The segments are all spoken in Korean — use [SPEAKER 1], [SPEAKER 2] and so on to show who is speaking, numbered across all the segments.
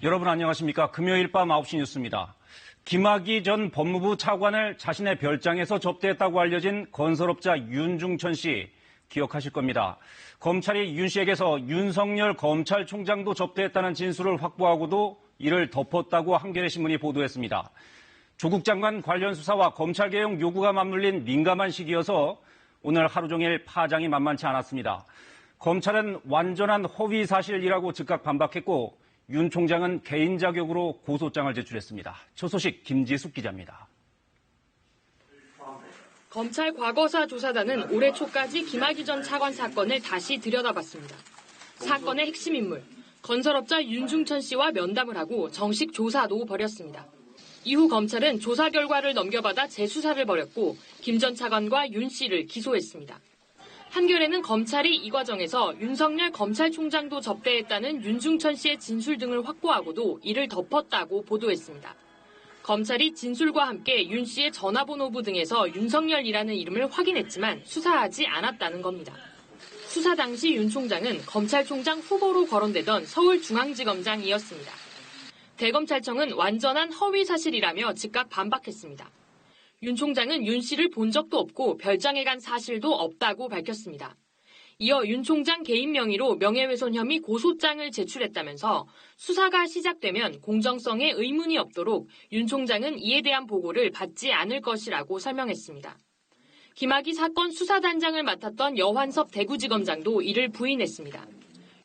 [SPEAKER 1] 여러분 안녕하십니까? 금요일 밤 9시 뉴스입니다. 김학의 전 법무부 차관을 자신의 별장에서 접대했다고 알려진 건설업자 윤중천 씨 기억하실 겁니다. 검찰이 윤 씨에게서 윤석열 검찰총장도 접대했다는 진술을 확보하고도 이를 덮었다고 한겨레 신문이 보도했습니다. 조국 장관 관련 수사와 검찰개혁 요구가 맞물린 민감한 시기여서 오늘 하루 종일 파장이 만만치 않았습니다. 검찰은 완전한 허위 사실이라고 즉각 반박했고 윤 총장은 개인 자격으로 고소장을 제출했습니다. 첫 소식 김지숙 기자입니다.
[SPEAKER 2] 검찰 과거사 조사단은 올해 초까지 김학의 전 차관 사건을 다시 들여다봤습니다. 사건의 핵심 인물, 건설업자 윤중천 씨와 면담을 하고 정식 조사도 벌였습니다. 이후 검찰은 조사 결과를 넘겨받아 재수사를 벌였고 김 전 차관과 윤 씨를 기소했습니다. 한겨레는 검찰이 이 과정에서 윤석열 검찰총장도 접대했다는 윤중천 씨의 진술 등을 확보하고도 이를 덮었다고 보도했습니다. 검찰이 진술과 함께 윤 씨의 전화번호부 등에서 윤석열이라는 이름을 확인했지만 수사하지 않았다는 겁니다. 수사 당시 윤 총장은 검찰총장 후보로 거론되던 서울중앙지검장이었습니다. 대검찰청은 완전한 허위 사실이라며 즉각 반박했습니다. 윤 총장은 윤 씨를 본 적도 없고 별장에 간 사실도 없다고 밝혔습니다. 이어 윤 총장 개인 명의로 명예훼손 혐의 고소장을 제출했다면서 수사가 시작되면 공정성에 의문이 없도록 윤 총장은 이에 대한 보고를 받지 않을 것이라고 설명했습니다. 김학의 사건 수사단장을 맡았던 여환섭 대구지검장도 이를 부인했습니다.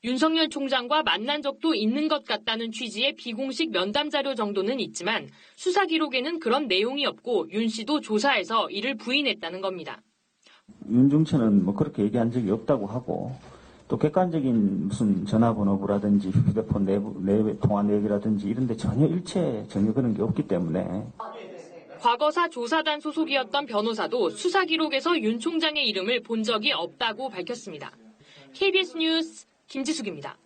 [SPEAKER 2] 윤석열 총장과 만난 적도 있는 것 같다는 취지의 비공식 면담 자료 정도는 있지만 수사 기록에는 그런 내용이 없고 윤 씨도 조사에서 이를 부인했다는 겁니다.
[SPEAKER 3] 윤중천은 그렇게 얘기한 적이 없다고 하고 또 객관적인 무슨 전화번호부라든지 휴대폰 내부 통화 내역이라든지 이런 데 전혀 그런 게 없기 때문에.
[SPEAKER 2] 과거사 조사단 소속이었던 변호사도 수사 기록에서 윤 총장의 이름을 본 적이 없다고 밝혔습니다. KBS 뉴스 김지숙입니다.